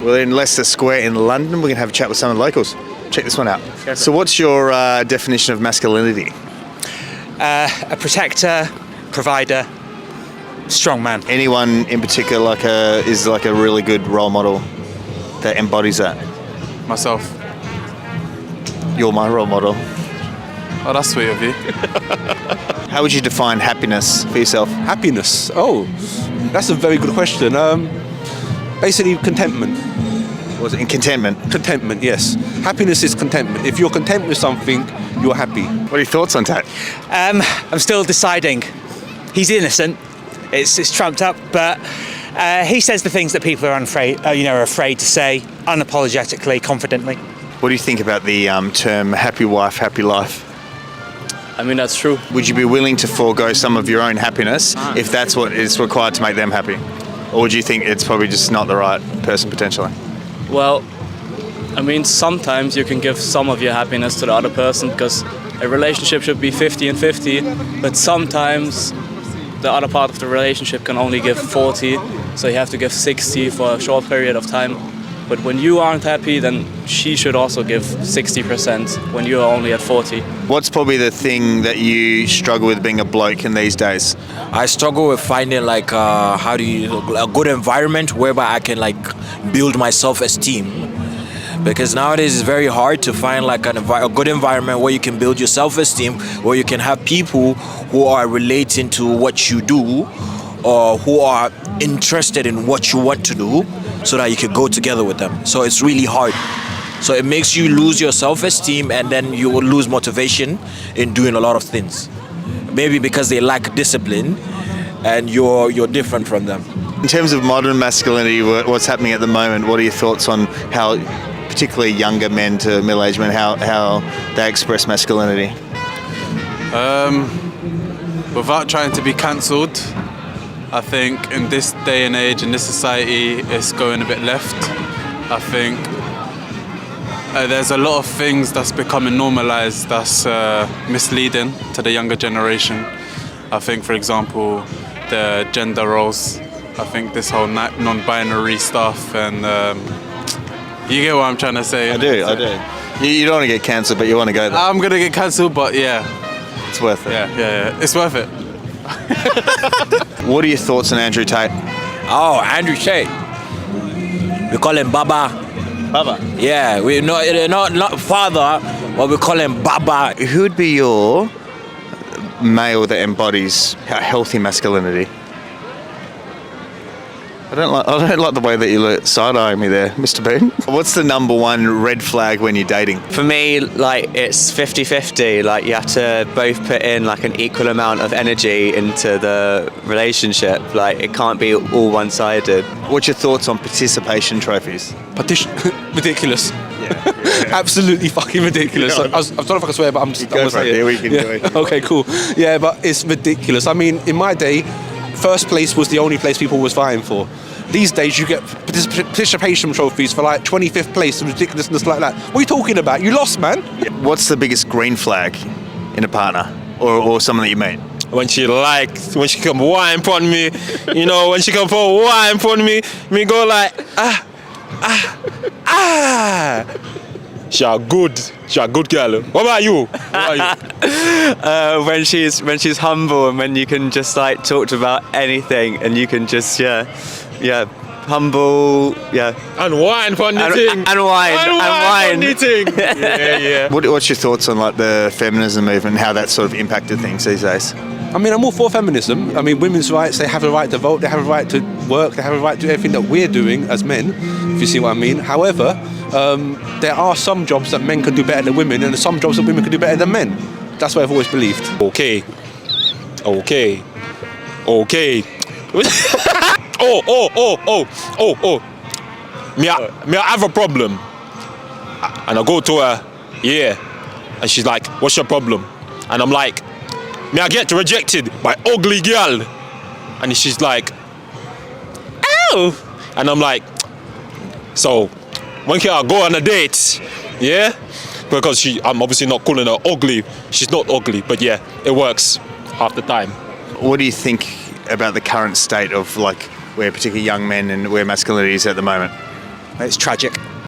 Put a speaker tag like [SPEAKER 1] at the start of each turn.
[SPEAKER 1] We're in Leicester Square in London. We're going to have a chat with some of the locals. Check this one out. So what's your definition of masculinity?
[SPEAKER 2] A protector, provider, strong man.
[SPEAKER 1] Anyone in particular is like a really good role model that embodies that?
[SPEAKER 3] Myself.
[SPEAKER 1] You're my role model.
[SPEAKER 3] Oh, that's sweet of you.
[SPEAKER 1] How would you define happiness for yourself?
[SPEAKER 4] Happiness? Oh, that's a very good question. Basically, contentment.
[SPEAKER 1] Was it in contentment?
[SPEAKER 4] Contentment, yes. Happiness is contentment. If you're content with something, you're happy.
[SPEAKER 1] What are your thoughts on Tate?
[SPEAKER 2] I'm still deciding. He's innocent. It's trumped up, but he says the things that people are afraid to say, unapologetically, confidently.
[SPEAKER 1] What do you think about the term happy wife, happy life?
[SPEAKER 5] I mean, that's true.
[SPEAKER 1] Would you be willing to forego some of your own happiness if that's what is required to make them happy? Or would you think it's probably just not the right person potentially?
[SPEAKER 5] Well, I mean, sometimes you can give some of your happiness to the other person because a relationship should be 50 and 50, but sometimes the other part of the relationship can only give 40, so you have to give 60 for a short period of time. But when you aren't happy, then she should also give 60% when you are only at 40.
[SPEAKER 1] What's probably the thing that you struggle with being a bloke in these days?
[SPEAKER 6] I struggle with finding a good environment whereby I can build my self-esteem. Because nowadays it's very hard to find a good environment where you can build your self-esteem, where you can have people who are relating to what you do or who are interested in what you want to do, so that you can go together with them. So it's really hard. So it makes you lose your self-esteem, and then you will lose motivation in doing a lot of things. Maybe because they lack discipline and you're different from them.
[SPEAKER 1] In terms of modern masculinity, what's happening at the moment, what are your thoughts on how particularly younger men to middle-aged men, how they express masculinity?
[SPEAKER 3] Without trying to be cancelled, I think in this day and age, in this society, it's going a bit left. I think there's a lot of things that's becoming normalised that's misleading to the younger generation. I think, for example, the gender roles. I think this whole non-binary stuff, and you get what I'm trying to say.
[SPEAKER 1] I do. You don't want to get cancelled, but you want to go there.
[SPEAKER 3] I'm going to get cancelled, but yeah.
[SPEAKER 1] It's worth it.
[SPEAKER 3] Yeah. It's worth it.
[SPEAKER 1] What are your thoughts on Andrew Tate?
[SPEAKER 6] Oh, Andrew Tate. We call him Baba.
[SPEAKER 1] Baba?
[SPEAKER 6] Yeah, we not father, but we call him Baba.
[SPEAKER 1] Who would be your male that embodies a healthy masculinity? I don't like the way that you look side-eyeing me there, Mr. Bean. What's the number one red flag when you're dating?
[SPEAKER 7] For me, it's 50-50. You have to both put in an equal amount of energy into the relationship. It can't be all one-sided.
[SPEAKER 1] What's your thoughts on participation trophies?
[SPEAKER 4] Ridiculous.
[SPEAKER 1] Yeah.
[SPEAKER 4] Absolutely fucking ridiculous.
[SPEAKER 1] Yeah.
[SPEAKER 4] I don't know if I can swear, but I'm going to say it.
[SPEAKER 1] Here we can do it.
[SPEAKER 4] Okay, cool. Yeah, but it's ridiculous. I mean, in my day, first place was the only place people was vying for. These days you get participation trophies for 25th place and ridiculousness like that. What are you talking about? You lost, man.
[SPEAKER 1] What's the biggest green flag in a partner or someone that you meet?
[SPEAKER 8] When she come wine upon me, when she come for wine upon me go She a good girl. What about you?
[SPEAKER 7] When she's humble and when you can just talk about anything and you can just humble,
[SPEAKER 8] And wine upon the thing.
[SPEAKER 7] and wine.
[SPEAKER 8] Yeah.
[SPEAKER 1] What's your thoughts on the feminism movement and how that sort of impacted things these days?
[SPEAKER 4] I mean, I'm all for feminism. I mean, women's rights, they have a right to vote, they have a right to work, they have a right to do everything that we're doing as men, if you see what I mean. However, there are some jobs that men can do better than women, and some jobs that women can do better than men. That's what I've always believed.
[SPEAKER 8] Okay. Oh. Me I have a problem. And I go to her, and she's like, what's your problem? And I'm like, I get rejected by ugly girl. And she's like, ow. And I'm like, so when can I go on a date? Yeah? Because I'm obviously not calling her ugly. She's not ugly, but yeah, it works half the time.
[SPEAKER 1] What do you think about the current state of where particularly young men and where masculinity is at the moment?
[SPEAKER 2] It's tragic.